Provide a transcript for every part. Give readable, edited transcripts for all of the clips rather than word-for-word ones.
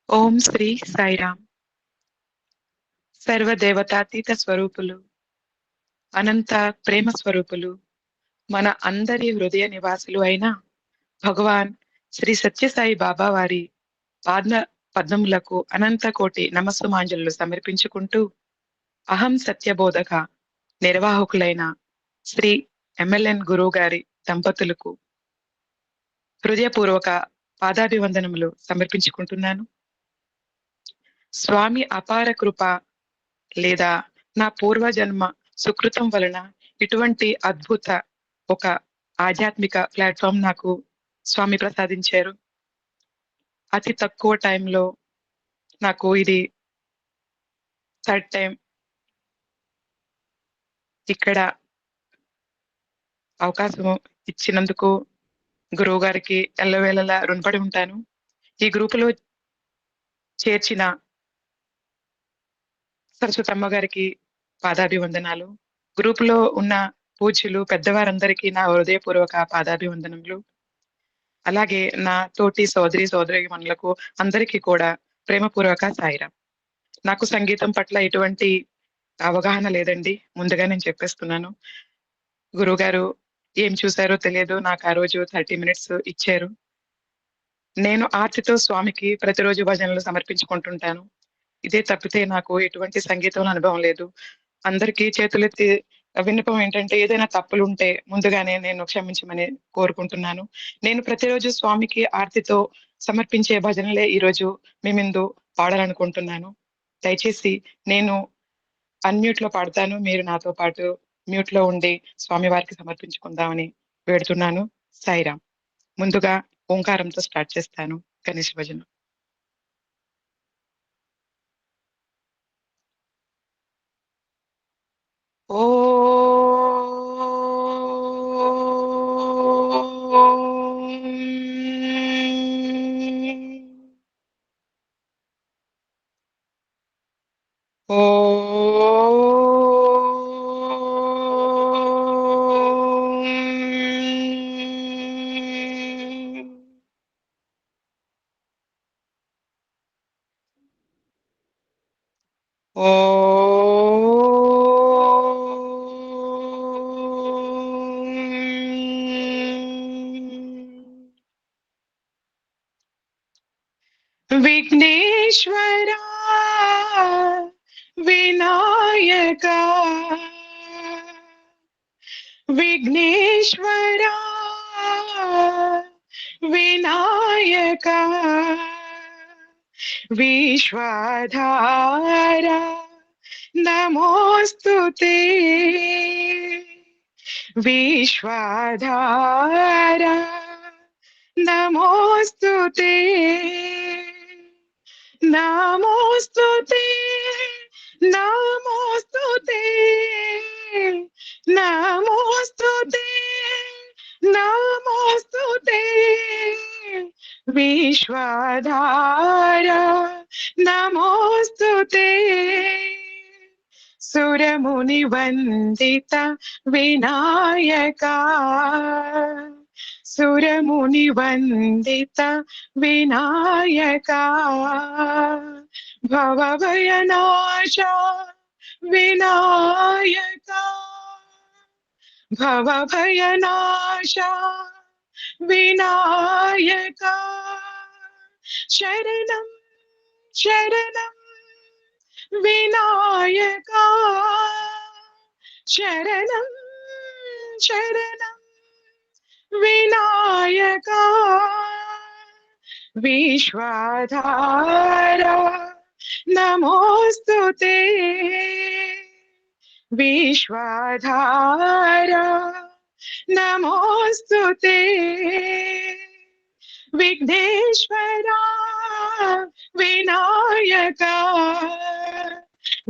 ఓం శ్రీ సాయిరామ్. సర్వదేవతాతీత స్వరూపులు, అనంత ప్రేమ స్వరూపులు, మన అందరి హృదయ నివాసులు అయిన భగవాన్ శ్రీ సత్యసాయి బాబా వారి పాద పద్మములకు అనంత కోటి నమస్సుమాంజలు సమర్పించుకుంటూ, అహం సత్యబోధక నిర్వాహకులైన శ్రీ ఎంఎల్ఎన్ గురువు గారి దంపతులకు హృదయపూర్వక పాదాభివందనములు సమర్పించుకుంటున్నాను. స్వామి అపార కృప లేదా నా పూర్వజన్మ సుకృతం వలన ఇటువంటి అద్భుత ఒక ఆధ్యాత్మిక ప్లాట్ఫామ్ నాకు స్వామి ప్రసాదించారు. అతి తక్కువ టైంలో నాకు ఇది థర్డ్ టైం ఇక్కడ అవకాశం ఇచ్చినందుకు గురువు గారికి ఎల్లవేళలా రుణపడి ఉంటాను. ఈ గ్రూపులో చేర్చిన సరస్వతమ్మ గారికి పాదాభివందనాలు. గ్రూపులో ఉన్న పూజ్యులు పెద్దవారందరికీ నా హృదయపూర్వక పాదాభివందనములు. అలాగే నా తోటి సోదరీమణులకు అందరికీ కూడా ప్రేమపూర్వక సాయిరాం. నాకు సంగీతం పట్ల ఎటువంటి అవగాహన లేదండి, ముందుగా నేను చెప్పేస్తున్నాను. గురువుగారు ఏం చూసారో తెలియదు, నాకు ఆ రోజు 30 minutes ఇచ్చారు. నేను ఆర్తితో స్వామికి ప్రతిరోజు భజనలు సమర్పించుకుంటుంటాను. ఇదే తప్పితే నాకు ఎటువంటి సంగీతంలో అనుభవం లేదు. అందరికీ చేతులెత్తి విన్నపం ఏంటంటే, ఏదైనా తప్పులు ఉంటే ముందుగానే నేను క్షమించమని కోరుకుంటున్నాను. నేను ప్రతిరోజు స్వామికి ఆర్తితో సమర్పించే భజనలే ఈరోజు మీ ముందు పాడాలనుకుంటున్నాను. దయచేసి నేను అన్మ్యూట్ లో పాడతాను, మీరు నాతో పాటు మ్యూట్ లో ఉండి స్వామి వారికి సమర్పించుకుందామని వేడుతున్నాను. సాయిరాం. ముందుగా ఓంకారంతో స్టార్ట్ చేస్తాను గణేష్ భజన. ఓ విఘ్నేశ్వరా వినాయకా విఘ్నేశ్వరా వినాయకా విశ్వధారా నమోస్తుతే విశ్వధారా నమోస్తుతే నమోస్తుతే నమోస్తుతే నమోస్తుతే నమోస్తుతే విశ్వధారా నమోస్తుతే సురముని వందిత వినాయకా సురముని వందిత వినాయకా భవభయనాశ వినాయకా భవభయనాశ వినాయకా శరణం శరణం వినాయకా శరణం శరణం వినాయకా విశ్వధారా నమోస్తుతే విశ్వధారా నమోస్తుతే విఘ్నేశ్వరా వినాయకా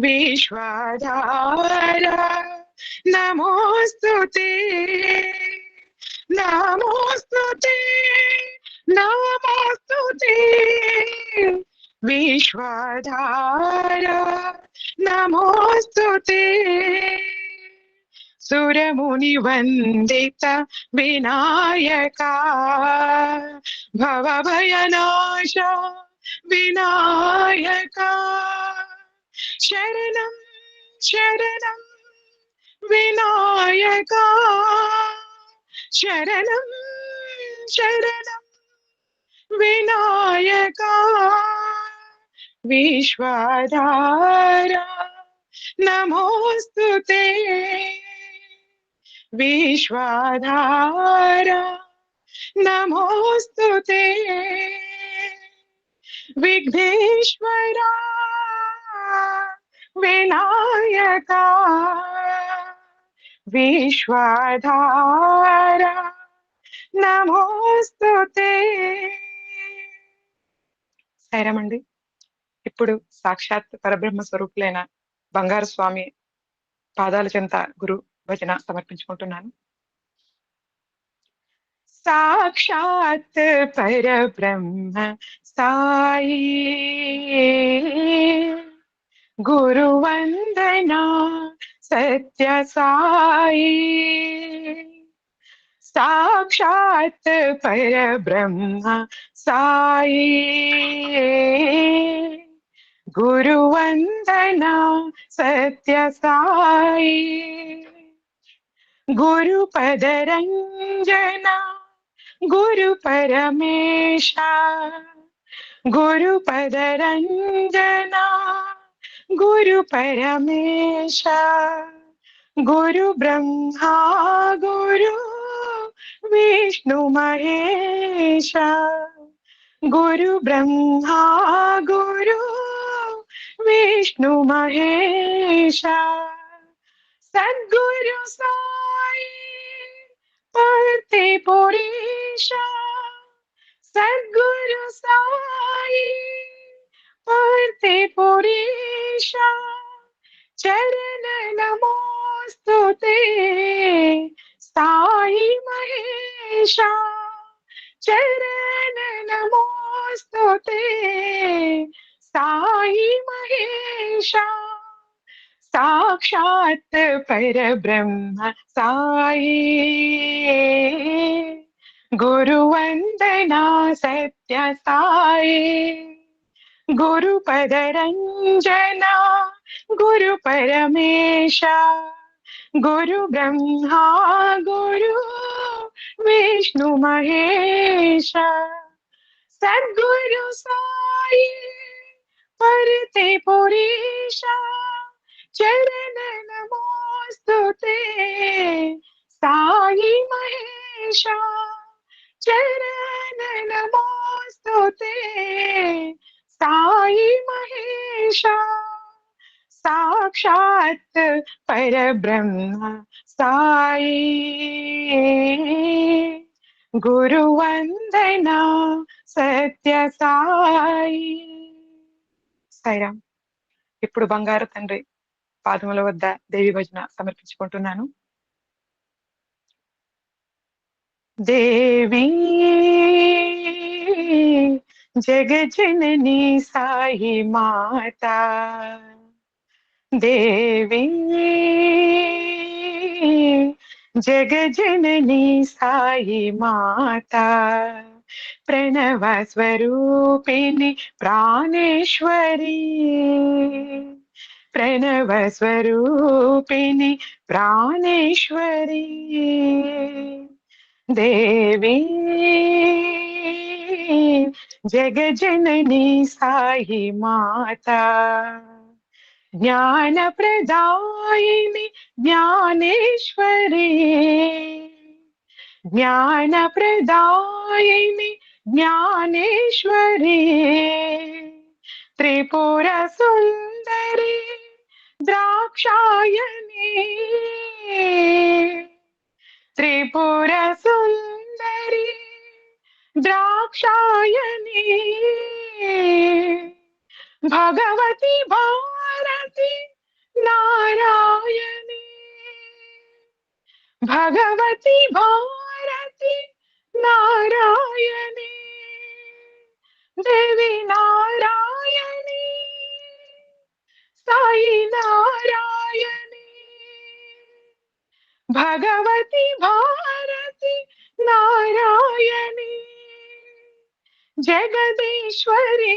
విశ్వధారా నమోస్తుతే నమోస్తుతే నమోస్తుతే విశ్వధారా నమోస్తుతే సురముని వందిత వినాయకా భవభయనాశ వినాయకా శరణం శరణం వినాయకా శరణం శరణం వినాయకా విశ్వధారా నమోస్తుతే విశ్వధారా నమోస్తుతే విఘ్నేశ్వరా వినాయకా విశ్వధారా నమోస్తుతే. సైరామండి. ఇప్పుడు సాక్షాత్ పరబ్రహ్మ స్వరూపులైన బంగారు స్వామి పాదాల చెంత గురు భజన సమర్పించుకుంటున్నాను. సాక్షాత్ పరబ్రహ్మ సాయి గురువందనా సత్య సాయి సాక్షాత్ పరబ్రహ్మ సాయి గురువందనా సత్య సాయి గురు పదరంజన గురు పరమేశ గురు పదరంజన గురు పరమేశ గురు బ్రహ్మా గురు విష్ణు మహేశ గురు బ్రహ్మా గురు విష్ణు మహేశ సద్గురు సాయి పర్తి పురీష సద్గురు సాయి పర్తి పురీష చరణ నమోస్తుతే సాయి మహేశ చరణ నమోస్తుతే సాయి మహేశ సాక్షాత్ పరబ్రహ్మ సాయి గురువందనా సత్య సాయి గురు పదరంజన గురు పరమేశ గురు బ్రహ్మా గురు విష్ణు మహేశ సద్గురు సాయి పర్తి పురీష చరణ నమోస్తుతే సాయి మహేశ చరణ నమోస్తుతే సాయి మహేశ సాక్షాత్ పరబ్రహ్మ సాయి గురువందనా సత్య సాయి. సాయిరామ్. ఇప్పుడు బంగారు తండ్రి పాదముల వద్ద దేవి భజన సమర్పించుకుంటున్నాను. దేవి జగజనని సాయి మాతా దేవి జగజనని సాయి మాతా ప్రణవ స్వరూపిణి ప్రాణేశ్వరి ప్రణవ స్వరూపిణి ప్రాణేశ్వరి దేవి జగజనని సాయి మాతా జ్ఞాన ప్రదాయిని జ్ఞానేశ్వరి జ్ఞాన ప్రదాయిని జ్ఞానేశ్వరి త్రిపుర సుందరి ద్రాక్షాయణి త్రిపుర సుందరి ద్రాక్షాయణి భగవతి భారతి నారాయణి భగవతి భారతి నారాయణి దేవి నారాయణి సాయి నారాయణి భగవతి భారతి నారాయణి జగదీశ్వరి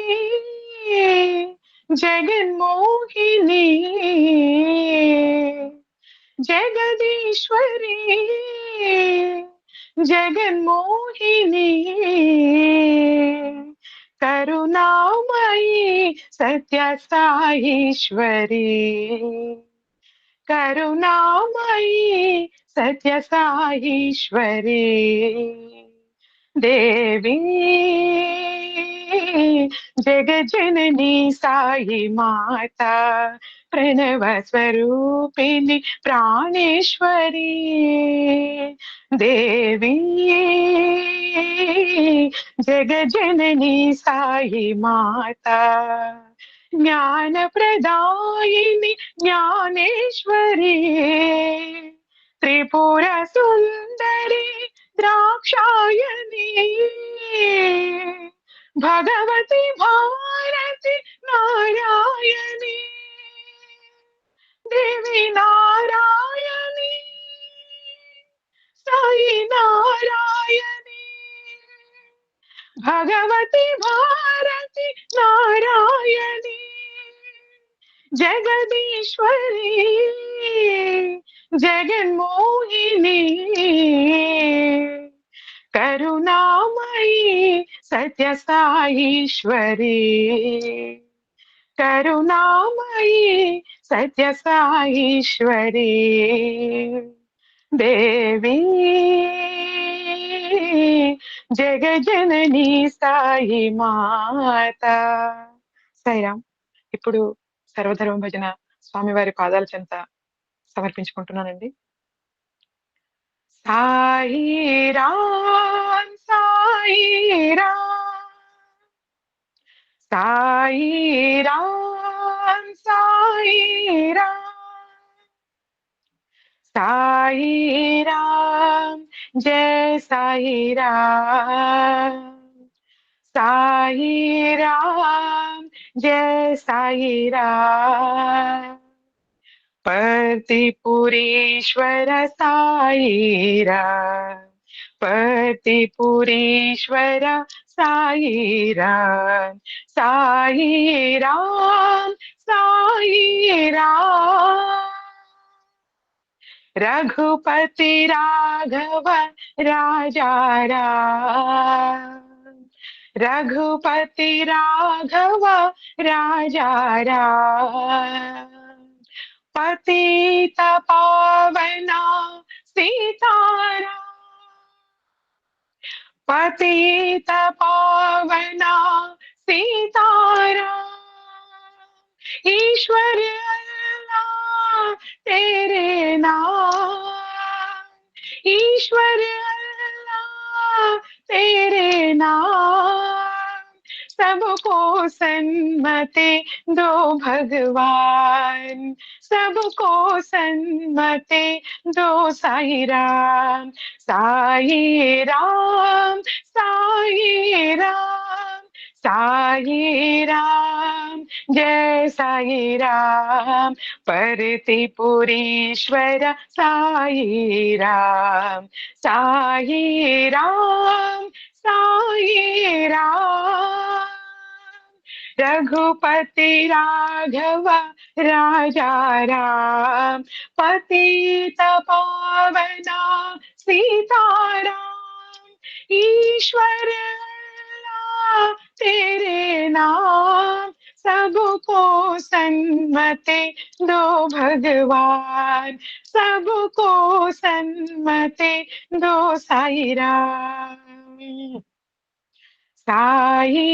జగన్మోహిని జగదీశ్వరి జగన్మోహిని కరుణామయీ సత్య సాయీశ్వరి కరుణామయీ సత్య సాయీశ్వరి దేవి జగజనని సాయి మాత ప్రణవ స్వరూపిణి ప్రాణేశ్వరి దేవి జగజనని సాయి మాత జ్ఞాన ప్రదాయిని జ్ఞానేశ్వరి త్రిపుర సుందరి ద్రాక్షాయణి భగవతి భారతి నారాయణి దేవి నారాయణి సాయి నారాయణి భగవతి భారతి నారాయణి జగదీశ్వరి జగన్మోహిని కరుణామయీ సత్య సాయీశ్వరి కరుణామయీ సత్య సాయీశ్వరి దేవి జగజనని సాయి మాత. సాయిరామ్. ఇప్పుడు సర్వధర్మ భజన స్వామివారి పాదాల చెంత సమర్పించుకుంటున్నానండి. సాయిరామ్ సాయిరామ్ సాయిరామ్ సాయిరామ్ సాయిరామ్ జయ సాయిరామ్ సాయిరామ్ జయ సాయిరామ్ పతిపురీశ్వర సాయిరామ్ పతిపురీశ్వర సాయిరామ్ సాయిరామ్ సాయిరామ్ రఘుపతి రాఘవ రాజారామ్ రఘుపతి రాఘవ రాజారామ్ పతిత పావన సీతారామ్ పతిత పావన సీతారామ్ ईश्वर अल्लाह तेरे नाम ईश्वर अल्लाह तेरे नाम सबको सन्मति दो भगवान सबको सन्मति दो साई राम साई राम साई राम साई राम जय साई राम परतिपुरीश्वर साई राम साई राम साई राम रघुपति राघव राजा राम पतित पावना सीताराम ईश्वर अल्लाह तेरे नाम सबको सन्मति दो भगवान सबको सन्मति दो साई राम साई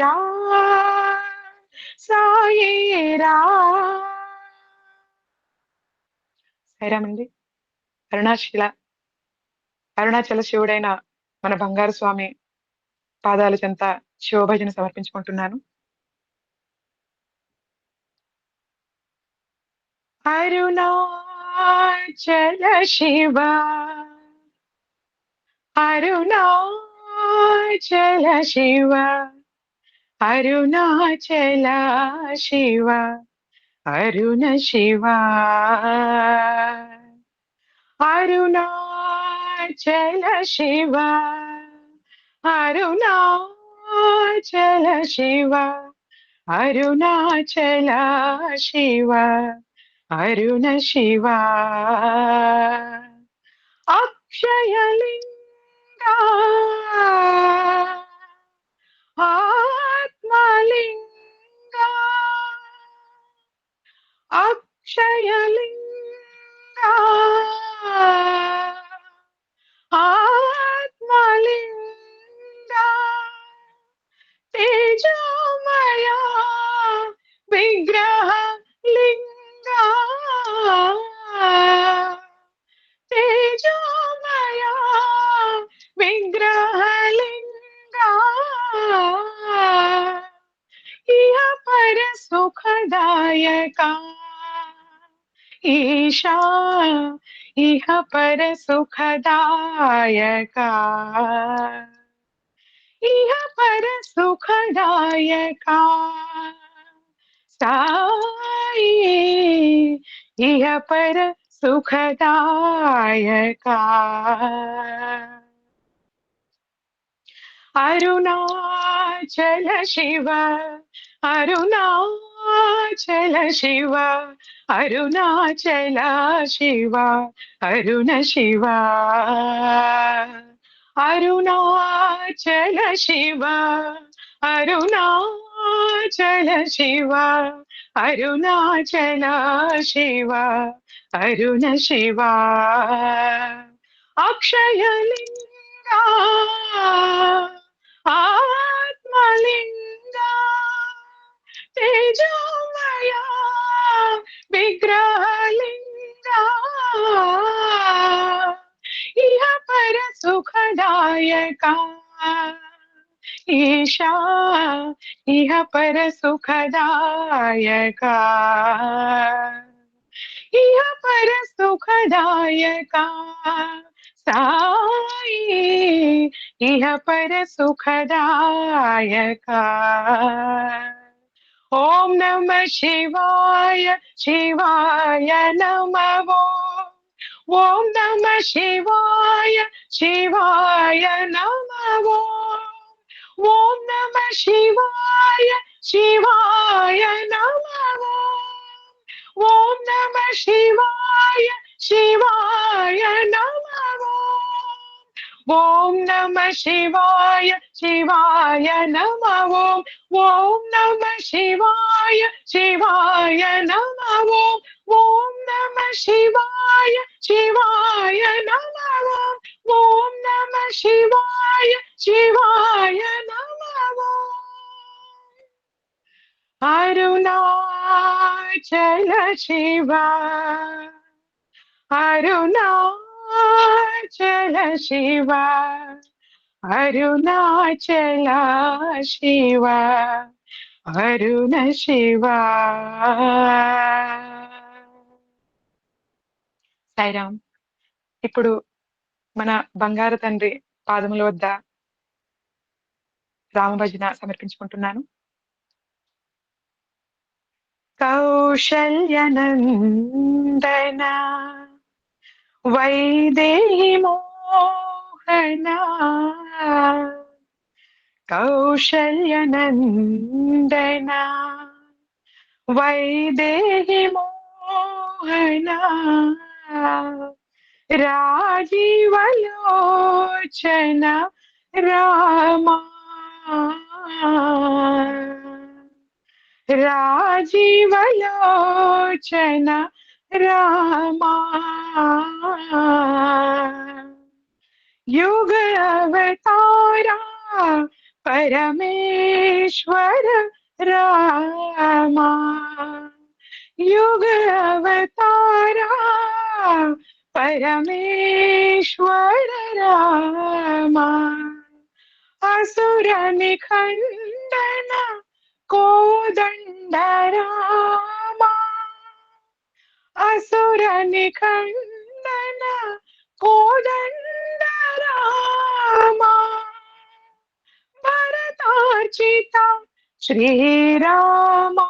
राम साई राम. సాయిరామండి. అరుణాచల శివుడైన మన బంగారు స్వామి పాదాల చెంత శివభజన సమర్పించుకుంటున్నాను. అరుణాచల శివ అరుణాచల శివ అరుణాచల శివ అరుణ శివ అరుణాచల శివ అరుణాచల అరుణాచల శివ అరుణాచల శివ అరుణ శివ అక్షయలింగా ఆత్మలింగా అక్షయలింగా ఆత్మలింగా తేజోమయ విగ్రహ లింగా తేజోమయ విగ్రహ లింగా ఇహ పర సుఖదాయకా ఈశా ఇహ పర సుఖదాయకా ఇహ పర సుఖదాయకా సాయి ఇహ పర సుఖదాయకా అరుణాచల శివ అరుణాచల శివ అరుణాచల శివ అరుణ శివ అరుణాచల శివ అరుణాచల శివ అరుణాచల శివ అరుణ శివ అక్షయలింగా ఆత్మలింగా తేజోమయ విగ్రహలింగా ఇహ పర సుఖదాయకా ఈశా ఇహ పర సుఖదాయకా ఇహ పర సుఖదాయకా సాయి ఇహ పర సుఖదాయకా ఓం నమ శివాయ శివాయ నమో ఓం నమ శివాయ శివాయ నమో ఓం నమ శివాయ శివాయ నమో ఓం నమ శివాయ శివాయ నమో ఓం నమ శివాయ శివాయ నమో ఓం నమ శివాయ శివాయ నమో ఓం నమ శివాయ శివాయ నమో ఓం నమ శివాయ శివాయ నమో అరుణాచల శివ అరుణాచల శివ అరుణాచల శివ అరుణ శివ సాయిరామ్. ఇప్పుడు మన బంగారు తండ్రి పాదముల వద్ద రామభజన సమర్పించుకుంటున్నాను. కౌశల్యనందన వైదేహి మోహన కౌశల్యనందన వైదేహి మోహన రాజీవలోచన రామా రాజీవలోచన రామా युग अवतारा परमेश्वर रामा युग अवतारा परमेश्वर रामा असुर निखंडन कोदंड रामा असुर निखंडन कोदंड रामा भरतार्चिता श्रीरामा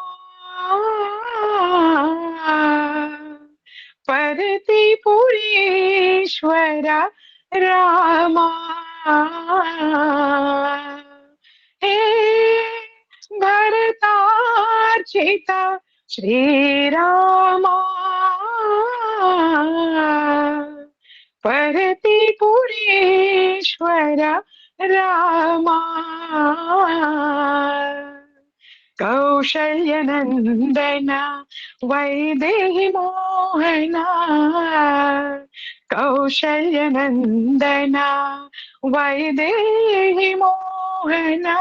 परतिपुरीश्वर रामा हे भरतार्चित श्रीरामा परतिपुरेश्वर रामा कौशल्यनन्दन वैदेहि मोहना कौशल्यनन्दन वैदेहि मोहना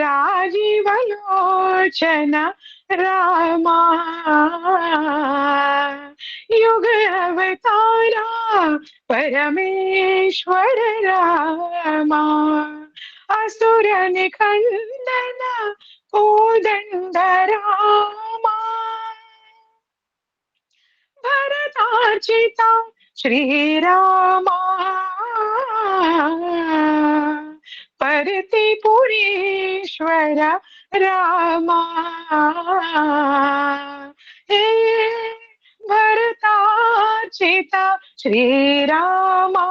राजीवलोचन रामा युग अवतारा परमेश्वर रामा असुर निखंडन कोदंड रामा भरतार्चिता श्रीरामा परतिपुरेश्वर रामा हे भरतार्चिता श्रीरामा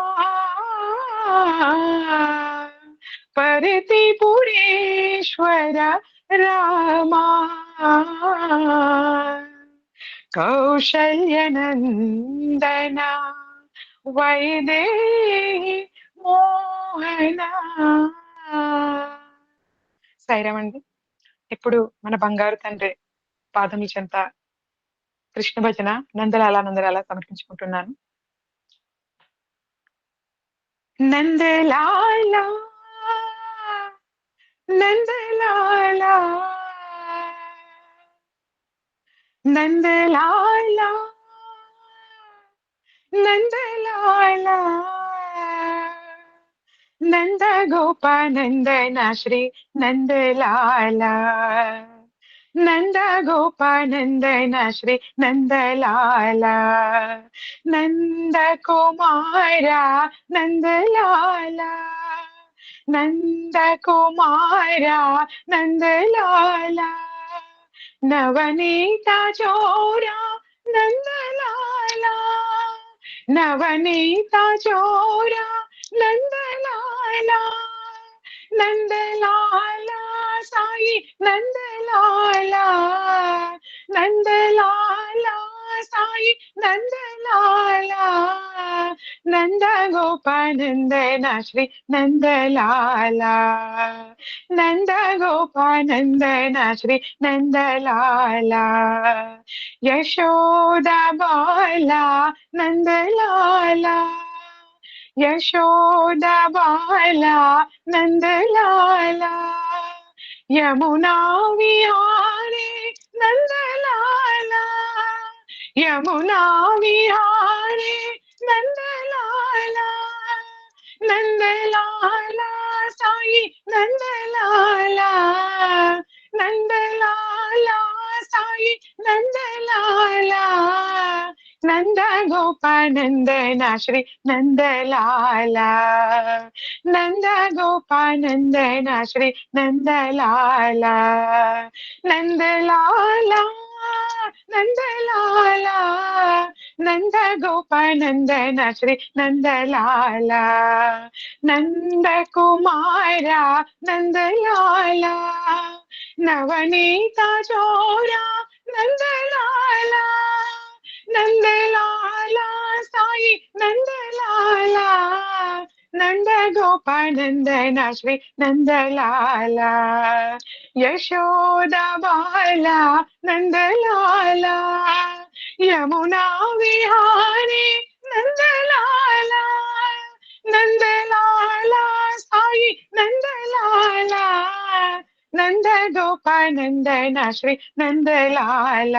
परतिपुरेश्वर रामा कौशल्यनंदन వైదేహి మోహన. సైరామండి. ఇప్పుడు మన బంగారు తండ్రి పాదముల చెంత కృష్ణ భజన నందలాల నందలాల సమర్పించుకుంటున్నాను. నందలాల నందలాల నందలాల నందలాల నంద గోపానందన శ్రీ నందలాల నంద గోపానందన శ్రీ నందలాల నంద కుమార నందలాల నంద కుమార నందలాల నవనీత చోరా నందలాల నవనీత చోరా నందలాల నందలాల సాయి నందలాల నందలాల సాయి నందలాల నంద గోపానందన శ్రీ నందలాల నంద గోపానందన శ్రీ నందలాల యశోద బాల నందలాల యశోద బాల నందలాల యమునా విహారీ నందలాల యమునా విహారీ నందలాల నందలాల సాయి నందలాల నందలాల సాయి నందలాల నంద గోపానందన శ్రీ నందలాల నంద గోపానందన శ్రీ నందలాల నందలాల నందలాల నంద గోపానందన శ్రీ నందలాల నంద కుమార నందలాల నవనీత చోరా నందలాల నందలాల సాయి నందలాల నంద గోపానందన శ్రీ నందలాల యశోద బాల నందలాల యమునా విహారీ నందలాల నందలాల సాయి నందలాల నంద గోపానందన శ్రీ నందలాల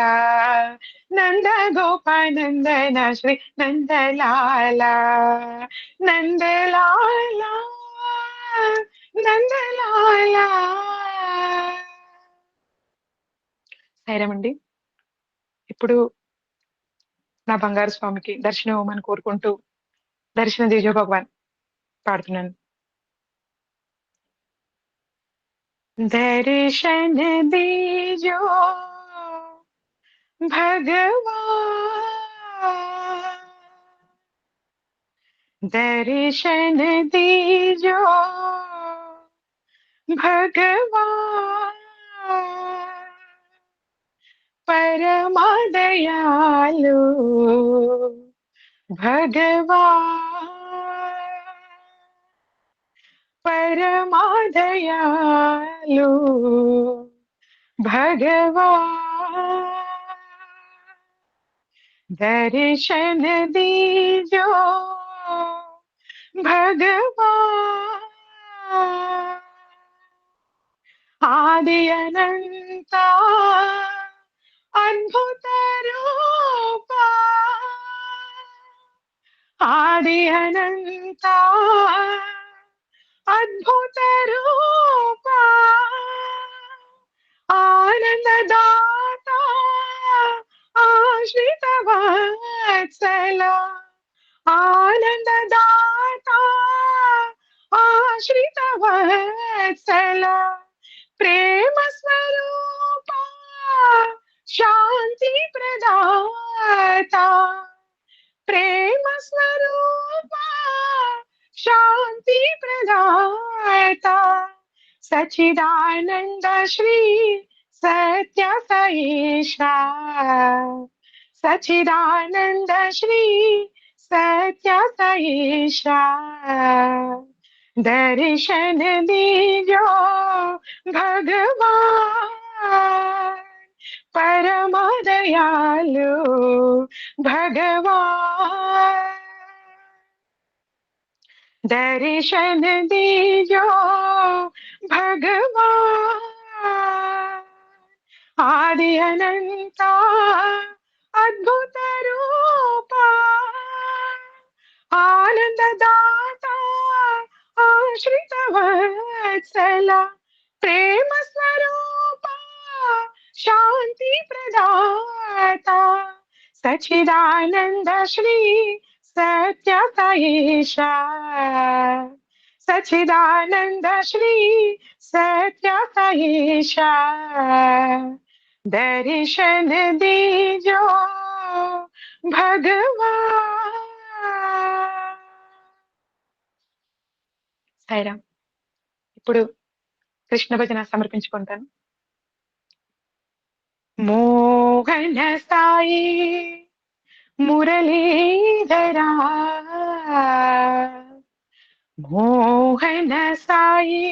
నంద గోపానందన శ్రీ నందలాల నందలాల నందలాల. సైరమండి. ఇప్పుడు నా బంగారు స్వామికి దర్శనం ఇవ్వమని కోరుకుంటూ దర్శన దేజో భగవాన్ పాడుతున్నాను. दर्शन दीजो भगवान दर्शन दीजो भगवान परमा दयालु भगवान परमा दयालु भगवान दर्शन दीजो भगवान आदि अनंत अद्भुत रूपा आदि अनंत अद्भुत रूपा आनंददाता आश्रित वत्सला आनंददाता आश्रित वत्सला प्रेम स्वरूपा शांति प्रदाता प्रेम स्वरूपा शांति प्रदाता सच्चिदानंद श्री सत्य सईशा सच्चिदानंद श्री सत्य सईशा दर्शन दीजो भगवान परम दयालु भगवान दर्शन दीजो भगवान आदि अनंता अद्भुत रूपा आनंददाता आश्रित वत्सला प्रेम स्वरूपा शांति प्रदाता सच्चिदानंद श्री सत्य सईशा सच्चिदानंद श्री सत्य सईशा दर्शन दीजो भगवान సాయిరామ్. ఇప్పుడు కృష్ణ భజన సమర్పించుకుంటాను. మోహన సాయి మురళీధరా మోహన సాయి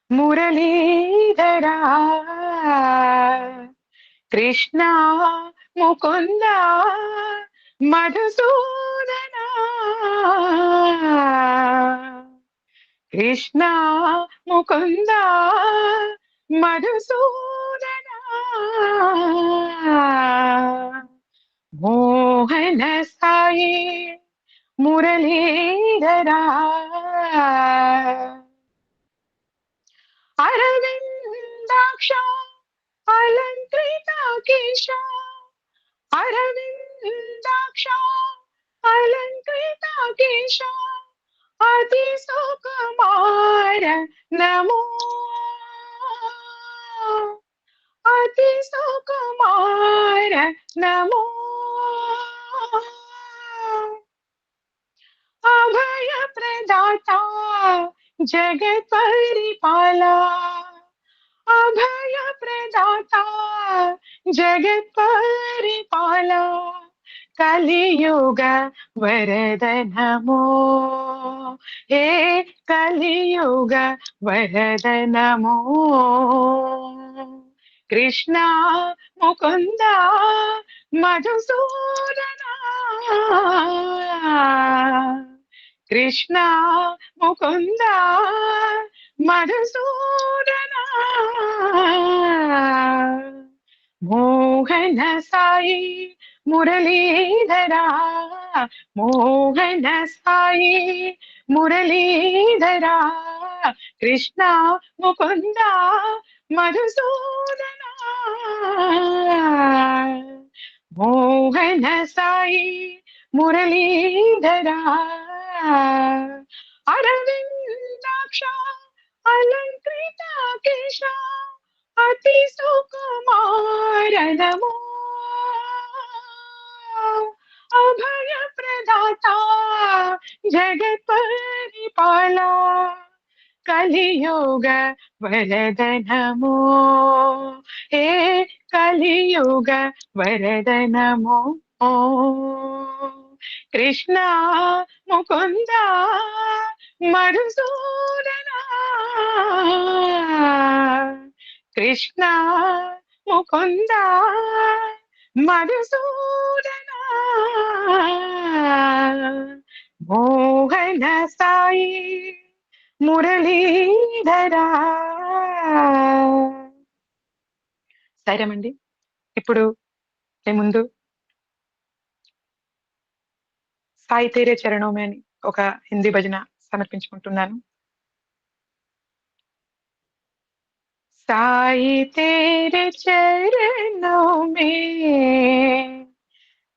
మురళీధరా కృష్ణ ముకుంద మధుసూదన కృష్ణ ముకుంద మధుసూదన మోహన సాయి మురళీధరా అరవిందాక్ష అలంకృత కేశ అరవిందాక్ష అలంకృత కేశ అతి సుకుమార నమో అతి సుకుమార నమో अभय प्रदाता जगत परिपाला अभय प्रदाता जगत परिपाला कलियुग वरद नमो हे कलियुग वरद नमो कृष्ण मुकुंद मधुसूदना कृष्ण मुकुंद मधुसूदना मोहन साई मुरलीधरा मोहन साई मुरलीधरा कृष्ण मुकुंद मधुसूदना मोहन साई मुरलीधरा अरविंदाक्ष अलंकृत केश अति सुकुमार नमो अभय प्रदाता जगत परिपाला కలియుగ వరదనమో, హే కలియుగ వరదనమో, ఓ కృష్ణ ముకుంద మధుసూదనా, కృష్ణ ముకుంద మధుసూదనా, మోహన సాయి మురళీధరా. సరేమండి, ఇప్పుడు మీ ముందు సాయి తేరే చరణం మే అని ఒక హిందీ భజన సమర్పించుకుంటున్నాను. సాయి తేరే చరణం మే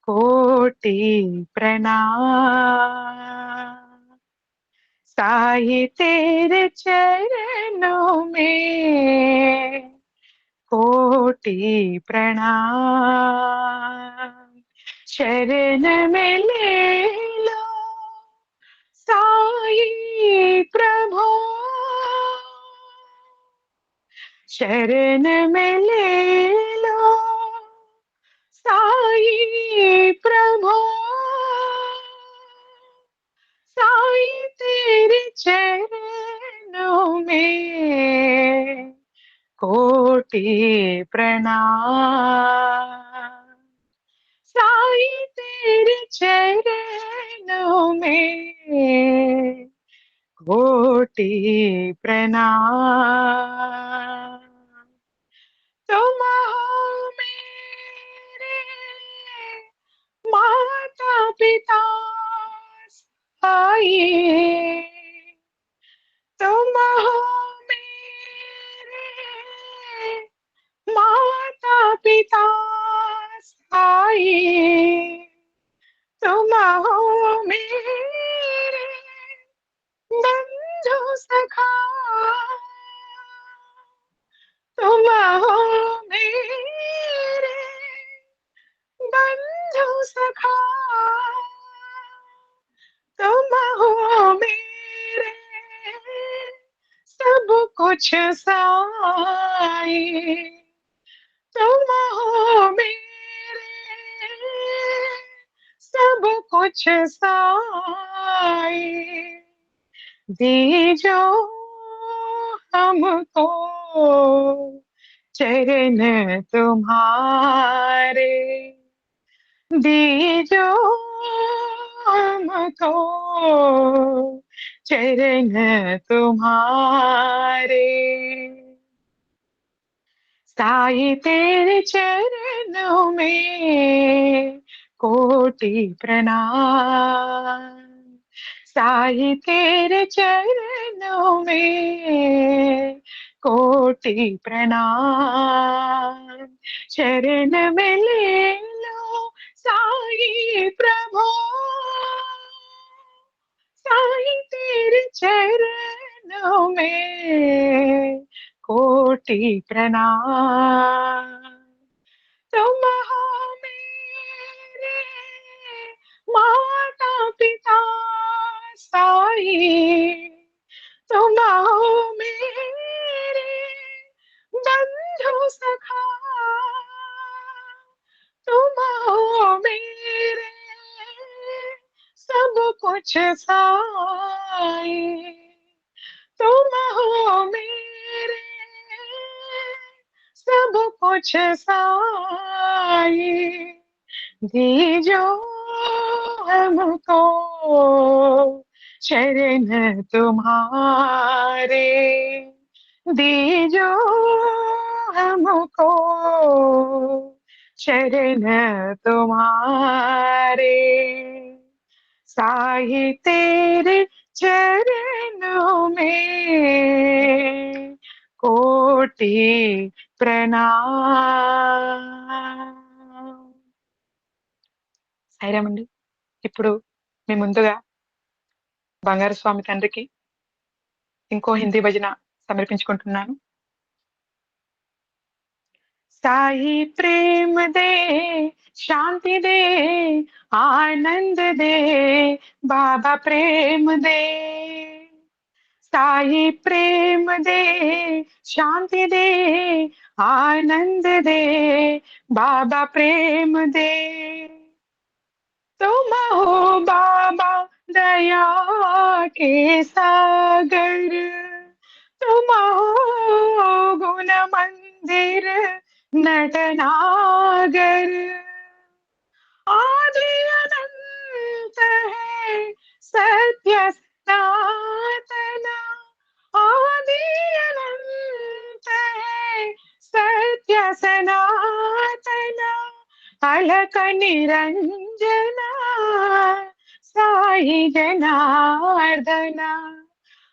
కోటి प्रणाम, साई तेरे चरणों में कोटि प्रणाम, शरण में ले लो साई प्रभु, शरण में ले लो साई प्रभु, साई तेरे चरणों में कोटि प्रणाम, साई तेरे चरणों में कोटि प्रणाम। तुम हो मेरे माता पिता साई, तुम हो मेरे माता पिता साई, तुम हो मेरे बंधु सखा, तुम हो मेरे बंधु सखा, तुम हो मेरे सब कुछ साई, तुम हो मेरे सब कुछ साई, दीजो हमको चरण तुम्हारे, दीजो हमको चरण तुम्हारे, साई तेरे चरणों में कोटि प्रणाम, साई तेरे चरणों में कोटि प्रणाम, शरण में ले लो साई प्रभु, साई तेरे चरणों में कोटि प्रणाम। तुम हो मेरे माता पिता साई, तुम हो मेरे बंधु सखा, तुम हो मेरे सब कुछ साई, तुम हो मेरे सब कुछ साई, दीजो हमको शरण तुम्हारे, दीजो हमको शरण तुम्हारे, साई तेरे चरणों में कोटि प्रणाम। సాయిరామండి, ఇప్పుడు మీ ముందుగా బంగారు స్వామి తండ్రికి ఇంకో హిందీ భజన సమర్పించుకుంటున్నాను. साई प्रेम दे, शांति दे, आनंद दे, बाबा प्रेम दे, साई प्रेम दे, शांति दे, आनंद दे, बाबा प्रेम दे। तुम हो बाबा दया के सागर, तुम हो गुण मंदिर नटनागर। आदि अनंत है सत्य सनातन, आदि अनंत है सत्य सनातन। अलक निरंजन साई जनार्दन,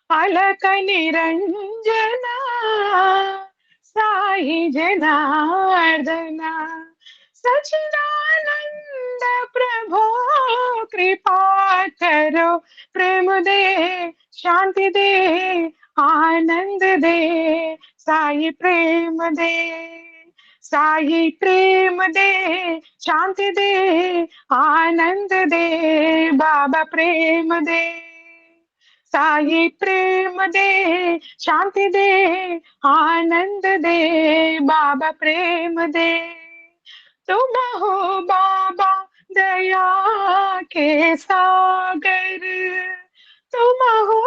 अलक निरंजन साई जनार्दन। सच्चिदानंद प्रभो कृपा करो, प्रेम दे, शांति दे, आनंद दे, साई प्रेम दे। साई प्रेम दे, शांति दे, आनंद दे, बाबा प्रेम दे। साई प्रेम दे, शांति दे, आनंद दे, बाबा प्रेम दे। तुम हो बाबा दया के सागर, तुम हो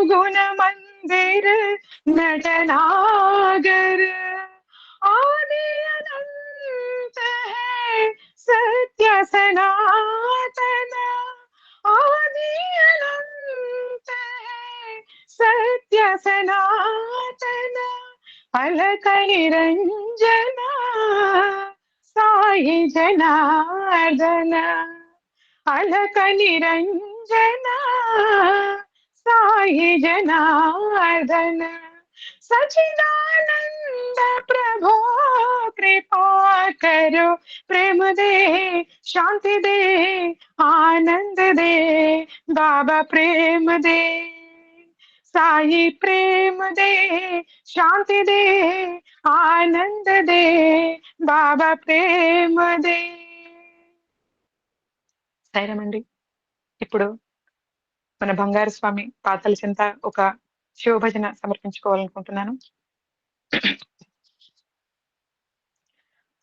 गुण मंदिर नटनागर। आदि अनंत है सत्य सनातन, आदि अनंत है सत्य सनातन। अलक निरंजन साई जनार्दन, अलक निरंजन साई जनार्दन। सच्चिदानंद प्रभो कृपा करो, प्रेम दे, शांति दे, आनंद दे, बाबा प्रेम दे। साई प्रेम दे, शांति दे, आनंद दे, బాబా ప్రేమదే. సరేనండి, ఇప్పుడు మన బంగారు స్వామి పాతల చింత ఒక శివభజన సమర్పించుకోవాలనుకుంటున్నాను.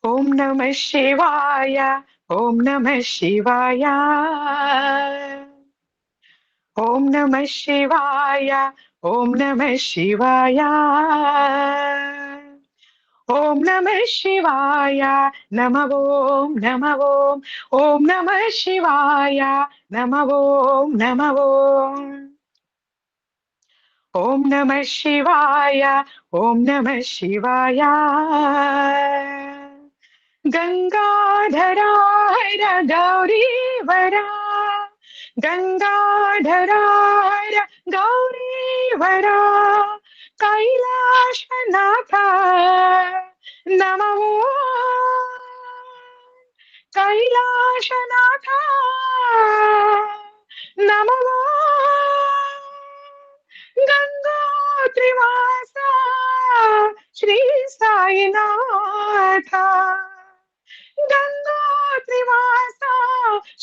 ఓం నమ శివాయ, ఓం నమ శివాయ, ఓం నమ శివాయ, ఓం నమ శివాయ, ఓం నమ శివాయ, నమ ఓం నమ ఓం, ఓం నమ శివాయ, నమ ఓం నమ ఓం, ఓం నమ శివాయ, ఓం నమ శివాయ. గంగాధరా హర గౌరీవరా, గంగాధరా హర గౌరీవరా, కైలాసనాథ నమో, కైలాసనాథ నమో, గంగోత్రివాస శ్రీ సాయినాథ, గంగోత్రివాస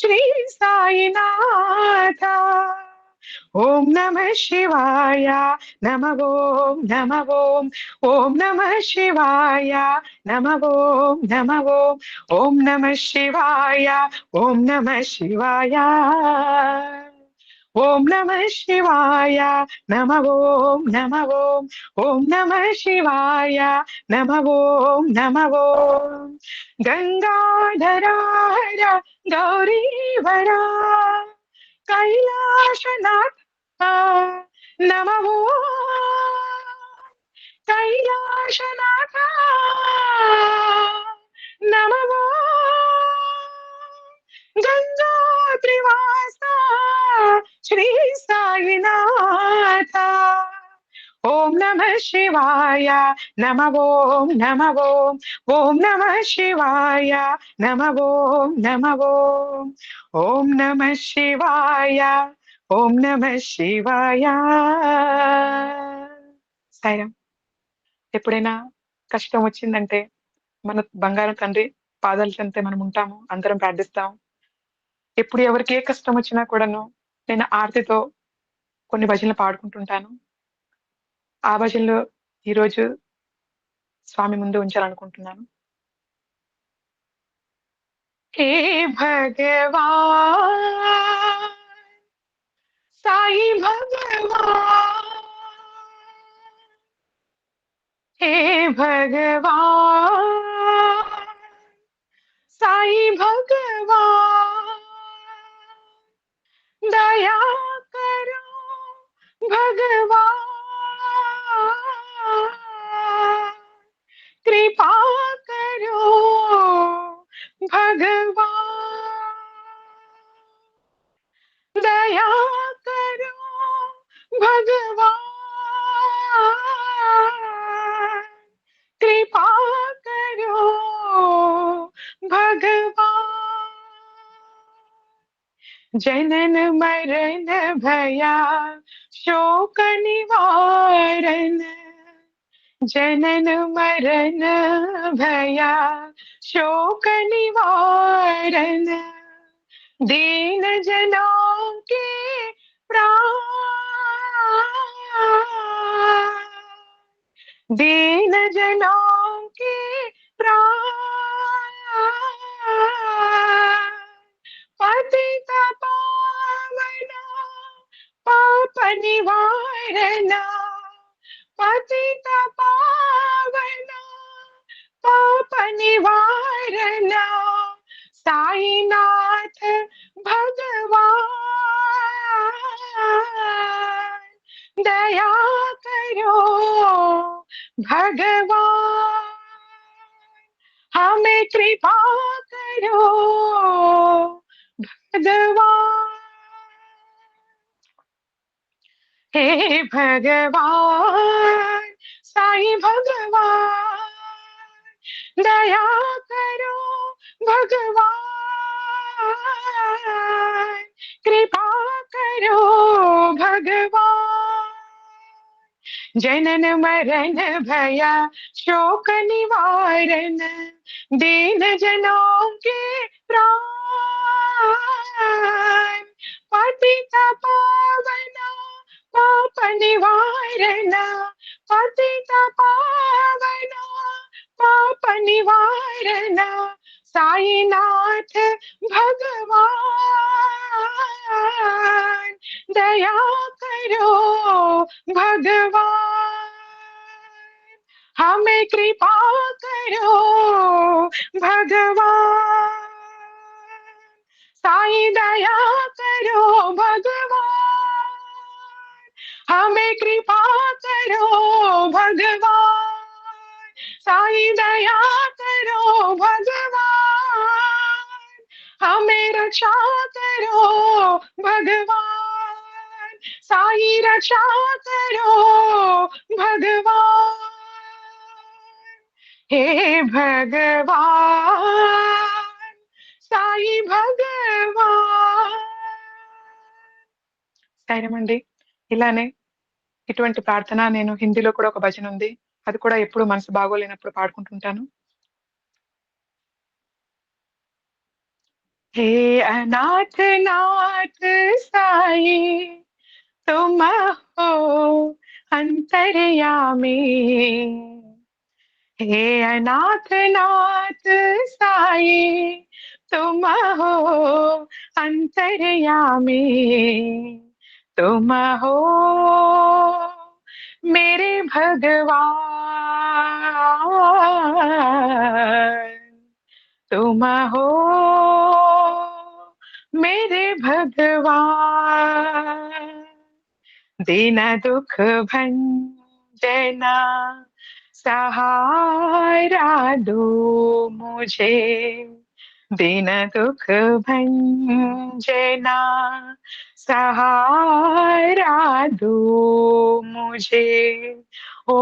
శ్రీ సాయినాథ. ఓం నమ శివాయ, నమ ఓం నమ ఓం, ఓం నమ శివాయ, నమ ఓం నమ ఓం, ఓం నమ శివాయ, ఓం నమ శివాయ, ఓం నమ శివాయ, నమ ఓం నమ ఓం, ఓం నమ శివాయ, నమ ఓం నమ ఓం. గంగాధరా హర గౌరీవరా, కైలాసనాథ నమో, కైలాసనాథ నమో, గంగోత్రివాస శ్రీ సాయినాథ. ఓం నమ శివాయ, నమ ఓం నమ ఓం, ఓం నమ శివాయ, నమ ఓం నమ ఓం, ఓం నమ శివాయ, ఓం నమ శివాయ. సాయిరామ్. ఎప్పుడైనా కష్టం వచ్చిందంటే మన బంగారం తండ్రి పాదాల చెంతే మనం ఉంటాము, అందరం ప్రార్థిస్తాం. ఎప్పుడు ఎవరికి ఏ కష్టం వచ్చినా కూడాను నేను ఆర్తితో కొన్ని భజనలు పాడుకుంటుంటాను. ఆ భజనలు ఈరోజు స్వామి ముందు ఉంచాలనుకుంటున్నాను. हे भगवान साई भगवान, हे भगवान साई भगवान, दया करो भगवान, कृपा करो भगवान, दया करो भगवान, कृपा करो भगवान, जनन मरण भया शोक निवारण, जनन मरण भया शोक निवारण, दीन जनों के प्राण, दीन जनों के प्राण, पतित पावन पाप निवारण, पतित पावन पाप निवारण, साईनाथ भगवान, दया करो भगवान, हमें कृपा करो भगवान, हे भगवान साईं भगवान, दया करो भगवान, कृपा करो भगवान, जनन मरण भया शोक निवारण, दीन जनों के प्राण, पतित पावन पाप निवारण, पतित पावन पाप निवारण, साईनाथ भगवान, दया करो भगवान, हमें कृपा करो भगवान, साईं दया करो भगवान, हमें कृपा करो भगवान, साईं दया करो भगवान, हमें रक्षा करो भगवान, साईं रक्षा करो भगवान, हे भगवान సాయి భగవాన్. సరేమండి. ఇలానే ఇటువంటి ప్రార్థన నేను హిందీలో కూడా ఒక భజన ఉంది. అది కూడా ఎప్పుడు మనసు బాగోలేనప్పుడు పాడుకుంటుంటాను. हे अनाथ नाथ साई तुम हो अंतर्यामी, हे अनाथ नाथ साई तुम हो अंतर्यामी, तुम हो मेरे भगवान, तुम हो मेरे भगवान, दीन दुख भंजना सहारा दो मुझे, दीन दुख भंजना सहारा दो मुझे, ओ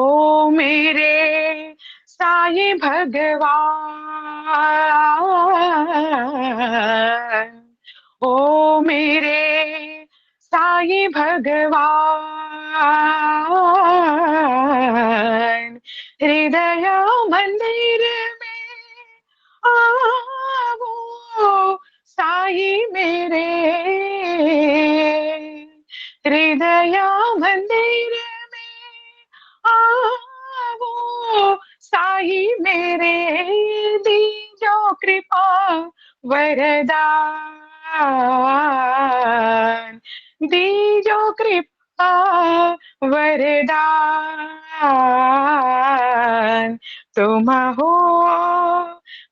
मेरे साईं भगवान, ओ मेरे साईं भगवान, हृदय मंदिर में आओ साईं मेरे, हृदय मंदिर में आओ साई मेरे, दीजो कृपा वरदान, दीजो कृपा वरदान। तुम हो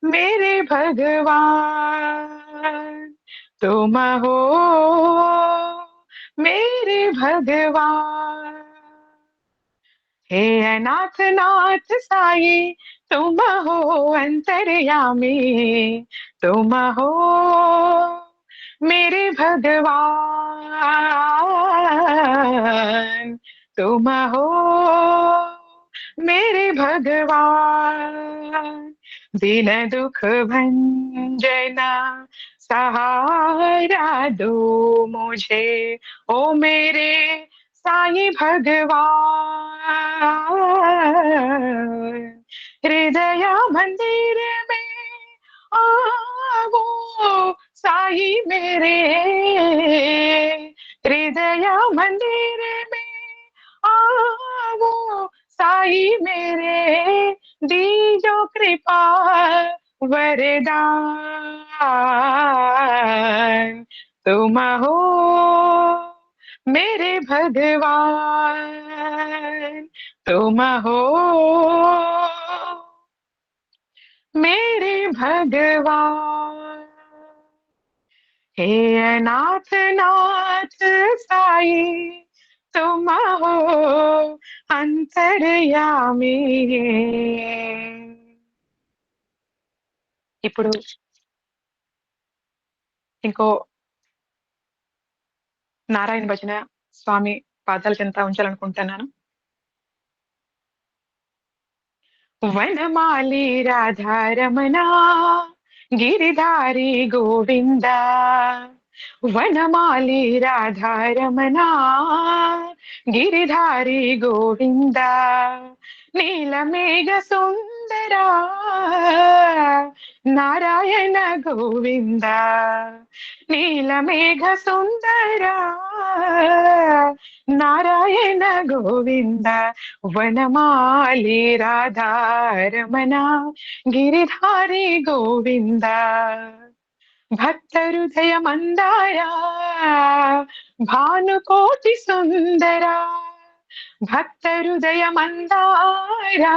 मेरे भगवान, तुम हो मेरे भगवान। हे अनाथ नाथ साई तुम हो अंतर्यामी, तुम हो मेरे भगवान, तुम हो मेरे भगवान। दिन दुख भंजना सहारा दो मुझे, ओ मेरे साईं भगवान। हृदय मंदिर में आओ साईं मेरे, हृदय मंदिर में आओ साईं मेरे, दीजो कृपा वरदान। तुम हो मेरे भगवान, तुम हो मेरे भगवान। हे अनाथ नाथ साई तुम हो अंतर्यामी। ఇప్పుడు ఇంకో నారాయణ భజన స్వామి పాదాల కింద ఉంచాలనుకుంటున్నాను. వనమాలి రాధారమణ గిరిధారి గోవింద, వనమాలి రాధారమణ గిరిధారి గోవింద, నీలమేఘ సుందరా నారాయణ గోవింద, నీలమేఘ సుందరా నారాయణ గోవింద, వనమాలి రాధారమణ గిరిధారి గోవింద, భక్త హృదయ మందారా భానుకోటి సుందరా, భక్త హృదయ మందారా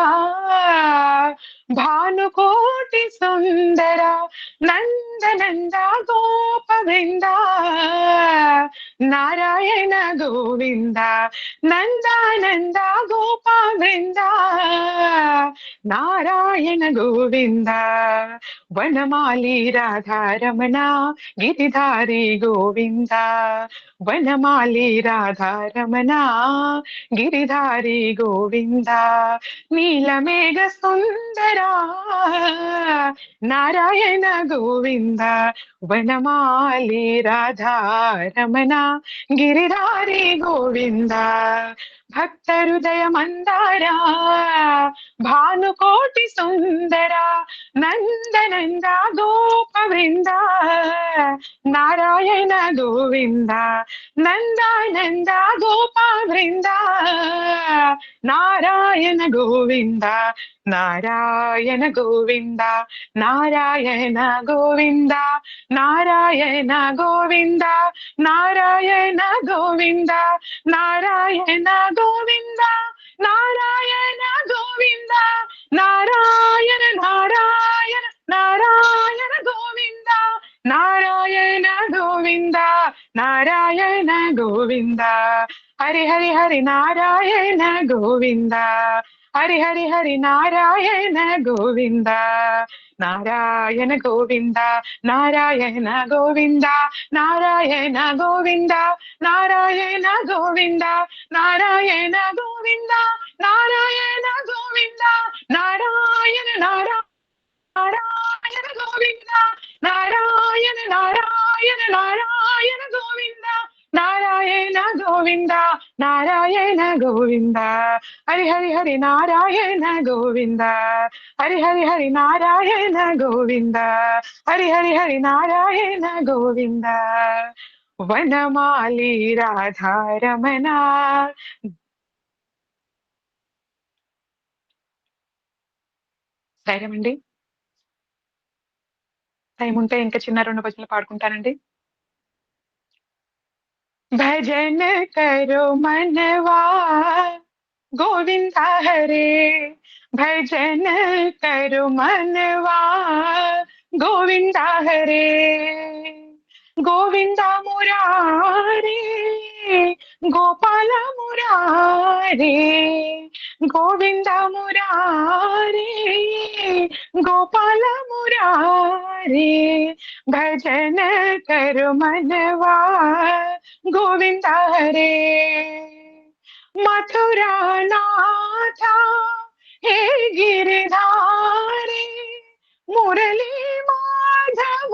భానుకోటి సుందర, నందనంద గోప బృంద నారాయణ గోవింద, నందానంద గోప బృంద నారాయణ గోవింద, వనమాలి రాధారమణ గిరిధారి గోవింద, వనమాలి రాధారమణ గిరిధారి గోవింద, నీలమేఘ సుందరా నారాయణ గోవింద, వనమాలి రాధారమణ గిరిధారి గోవింద, భక్త హృదయ మందారా భానుకోటి సుందర, నందనంద గోప బృంద నారాయణ గోవింద, నందానంద గోప బృంద నారాయణ గోవింద, నారాయణ గోవింద, నారాయణ గోవింద, నారాయణ గోవింద, నారాయణ గోవింద, నారాయణ గోవింద, నారాయణ గోవింద, నారాయణ నారాయణ నారాయణ గోవింద, నారాయణ గోవింద, నారాయణ గోవింద, హరి హరి హరి నారాయణ గోవింద, హరి హరి హరి నారాయణ గోవింద, నారాయణ గోవింద, నారాయణ గోవింద, నారాయణ గోవింద, నారాయణ గోవింద, నారాయణ గోవింద, నారాయణ గోవింద, నారాయణ నారాయణ గోవింద, నారాయణ నారాయణ నారాయణ గోవింద, నారాయణ గోవింద, నారాయణ గోవింద, హరి హరి హరి నారాయణ గోవింద, హరి హరి హరి నారాయణ గోవింద, హరి హరి హరి నారాయణ గోవింద, వనమాలి రాధారమణ. ధైర్యం అండి. టైం ఉంటే ఇంకా చిన్న 2 భజనలు పాడుకుంటానండి. భజన కరో మనవా గోవింద హరే, భజన కరో మనవా గోవింద హరే, గోవింద మురారే గోపాల మురారే, గోవింద మురారే గోపాల మురారే, భజన కరో మనవా గోవింద హరే. మథురా నాథ హే గిరిధారి, మురళీ మాధవ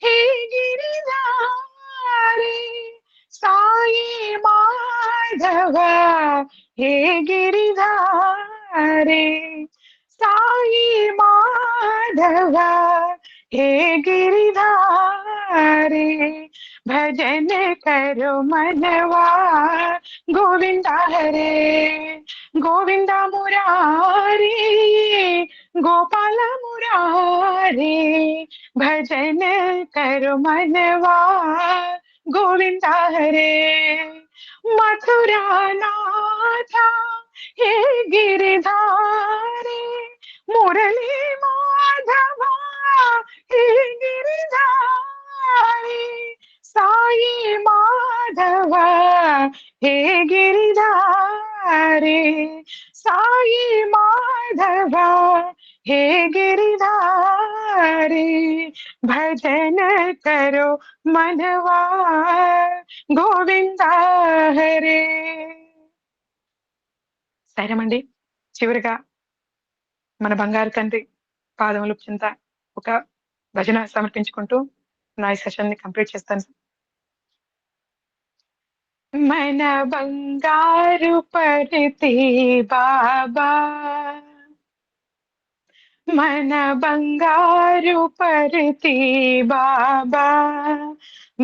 హే గిరిధారి, సాయి మాధవ హే గిరిధారి, సాయి మాధవ హే గిరిధారి, భజన కరో మనవా గోవింద హరే, గోవింద మురారి గోపాల మురారి, భజన కరో మనవా గోవింద హరే. మథురా నాథ హే గిరిధారి, మురళీ మాధవ హే గిరిధారి, సాయి మాధవ హే గిరిధారి, సాయి మాధవ హే గిరిధారి, భజన కరో మనవా గోవింద హరే. సరేమండి, చివరిగా మన బంగారు తండ్రి పాదములు చింత ఒక భజన సమర్పించుకుంటూ నా ఈ సెషన్ ని కంప్లీట్ చేస్తాను. మన బంగారు పడితే బాబా, మన బంగారు పడితే బాబా,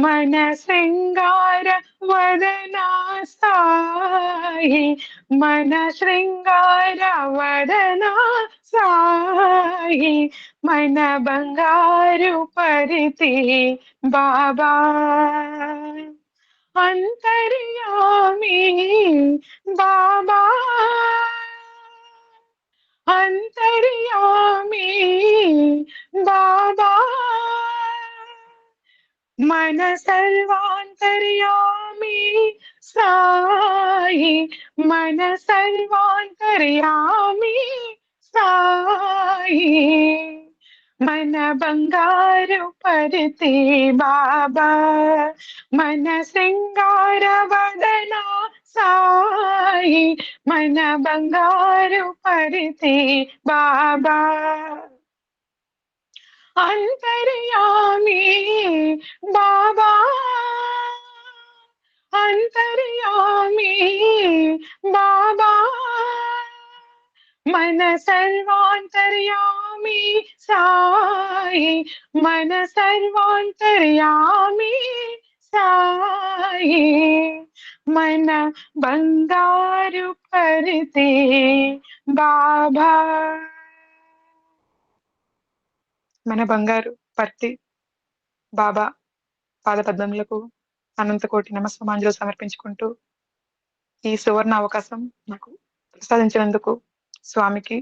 మన శృంగార వదన సాయి, మన శృంగార వదన సాయి, మన బంగారు పడితే బాబా, అంతర్యామి బాబా, అంతర్యామి బాబా, మన సర్వాంతర్యామి సాయి, మన సర్వాంతర్యామి సాయి, మన బంగారు పడితే బాబా, మన శృంగార వదన సాయి, మన బంగారు పడితే బాబా, అంతర్యామి బాబా, అంతర్యామి బాబా, మన సర్వాంతర్యామి సాయి, మన సర్వాంతర్యామి సాయి, మన బంగారు పడితే బాబా. మన బంగారు పర్తి బాబా పాదపద్మములకు అనంతకోటి నమస్సమాంజలు సమర్పించుకుంటూ ఈ సువర్ణ అవకాశం నాకు ప్రసాదించినందుకు స్వామికి,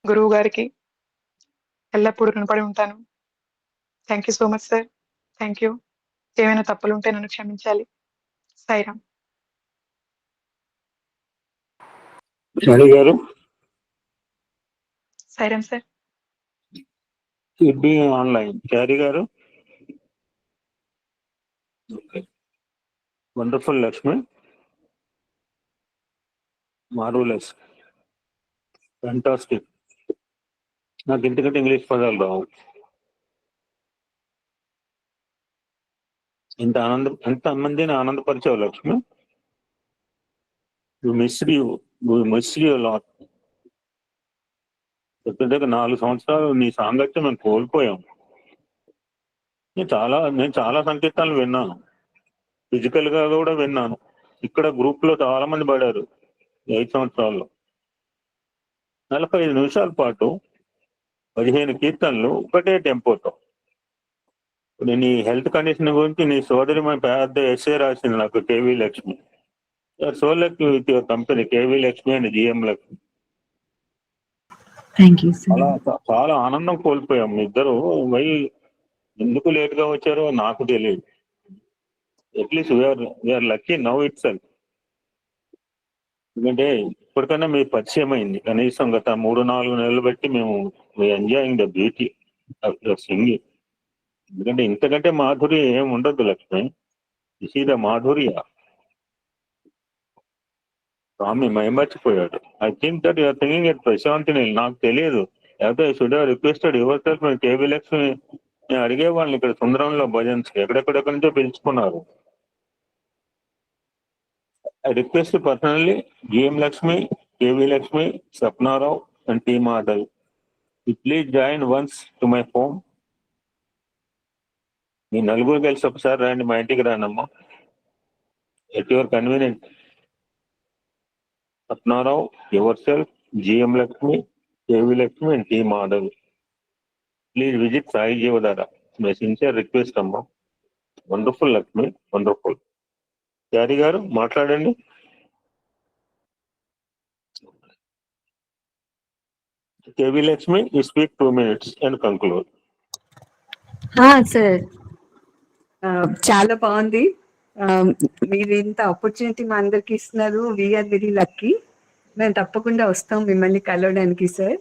గురువు గారికి ఎల్లప్పుడూ రుణపడి ఉంటాను. Thank you so much sir. Thank you. ఏమైనా తప్పులు ఉంటే నన్ను క్షమించాలి. సాయిరామ్. గారు సాయిరామ్ సార్. ఆన్లైన్ చారి గారు వండర్ఫుల్ లక్ష్మి, మార్వలస్, ఫ్యాంటాస్టిక్. నాకు ఇంతకంటే ఇంగ్లీష్ పదాలు రావు. ఎంత మందిని ఆనందపరిచావు లక్ష్మి. Miss you lot. దగ్గర 4 సంవత్సరాలు నీ సాంగత్యం మేము కోల్పోయాం. నేను చాలా సంకీర్తనలు విన్నాను, ఫిజికల్ గా కూడా విన్నాను. ఇక్కడ గ్రూప్ లో చాలా మంది పడారు 5 సంవత్సరాల్లో. 45 నిమిషాల పాటు 15 కీర్తనలు ఒకటే టెంపోతో. నేను ఈ హెల్త్ కండిషన్ గురించి నీ సోదరి మా పెద్ద ఎస్ఏ రాసింది నాకు, KV Lakshmi. So Lakshmi with your company, KV Lakshmi and GM Lakshmi. Thank you sir. చాలా ఆనందం కోల్పోయాం మీ ఇద్దరు. వై ఎందుకు లేట్ గా వచ్చారో నాకు తెలియదు. At least we are lucky now itself. ఎందుకంటే ఇప్పటికైనా మీ పరిచయం అయింది, కనీసం గత 3-4 నెలలు బట్టి మేము enjoying the beauty of your singing. ఎందుకంటే ఇంతకంటే మాధుర్యం ఏం ఉండదు లక్ష్మి. దిస్ ఈజ్ ద మాధుర్య. స్వామి మైమర్చిపోయాడు. I think that you're thinking at Prashanti Nil. నాకు తెలియదు, లేకపోతే should have requested yourself. KV Lakshmi నేను అడిగే వాళ్ళని ఇక్కడ సుందరంలో భజన్స్ ఎక్కడెక్కడెక్కడి నుంచో పిలుచుకున్నారు. I request personally GM Lakshmi, KV Lakshmi, Sapna Rao and T Madhav, please join once to my home. మీ నలుగురు కలిసి ఒకసారి రండి, మా ఇంటికి రానమ్మా. At your convenient. Sapna Rao, yourself, GM Lakshmi, KV Lakshmi and T Madhav. Please visit Sai Jeevadhara. My sincere request అమ్మా. Wonderful Lakshmi, wonderful. చారి గారు మాట్లాడండి. KV Lakshmi, you speak 2 minutes and conclude. Sir, చాలా బాగుంది. మీరు ఇంత ఆపర్చునిటీ మా అందరికి ఇస్తున్నారు. We're very lucky. మేము తప్పకుండా వస్తాం మిమ్మల్ని కలవడానికి సార్.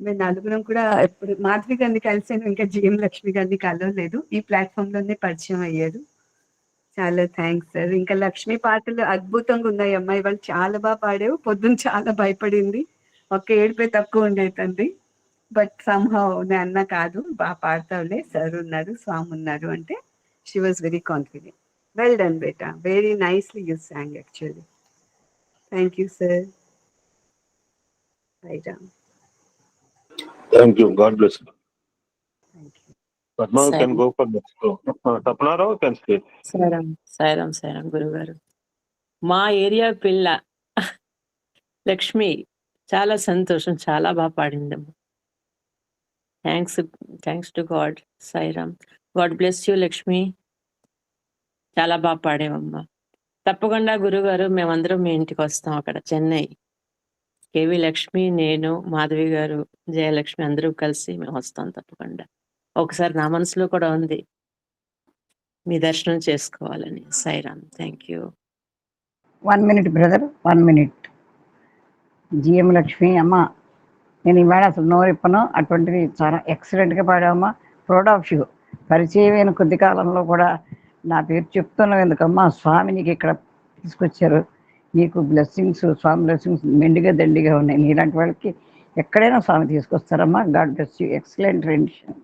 మేము నలుగురం కూడా ఎప్పుడు మాధవి గారిని కలిసాను, ఇంకా జిఎం లక్ష్మి గారిని కలవలేదు. ఈ ప్లాట్ఫామ్ లోనే పరిచయం అయ్యారు. చాలా థ్యాంక్స్ సార్. ఇంకా లక్ష్మి పాటలు అద్భుతంగా ఉన్నాయి. అమ్మాయి వాళ్ళు చాలా బాగా పాడావు. పొద్దున్న చాలా భయపడింది, ఒక ఏడుపే తక్కువ ఉండేదండి. బట్ సమ్హౌ నేను అన్నా కాదు, బాగా పాడతావులే, సార్ ఉన్నారు, స్వామి ఉన్నారు అంటే she was very confident. Well done beta, very nicely you song actually. Thank you sir. Right. Thank you. God bless you. Padma Sai can go for next. Sapnarao can speak. Sairam గురువు గారు. మా area పిల్ల లక్ష్మి చాలా సంతోషం, చాలా బాగా పాడిందమ్మా. Thanks to God. Sairam. God bless you Lakshmi, చాలా బాగా పాడేవమ్మా. తప్పకుండా గురుగారు మేమందరం మీ ఇంటికి వస్తాం అక్కడ చెన్నై. కేవీ లక్ష్మి, నేను, మాధవి గారు, జయలక్ష్మి అందరూ కలిసి మేము వస్తాం తప్పకుండా. ఒకసారి నా మనసులో కూడా ఉంది మీ దర్శనం చేసుకోవాలని. Sairam. Thank you. 1 minute brother, 1 minute. GM Lakshmi అమ్మ, నేను ఇవాళ అసలు నోరిప్పను. అటువంటిది చాలా ఎక్సలెంట్గా పాడావమ్మా. Proud of you. పరిచయమైన కొద్ది కాలంలో కూడా నా పేరు చెప్తున్నావు ఎందుకమ్మా. స్వామి నీకు ఇక్కడ తీసుకొచ్చారు. నీకు బ్లెస్సింగ్స్, స్వామి బ్లెస్సింగ్స్ మెండుగా దండిగా ఉన్నాయి. నీలాంటి వాళ్ళకి ఎక్కడైనా స్వామి తీసుకొస్తారమ్మా. God bless you. Excellent rendition.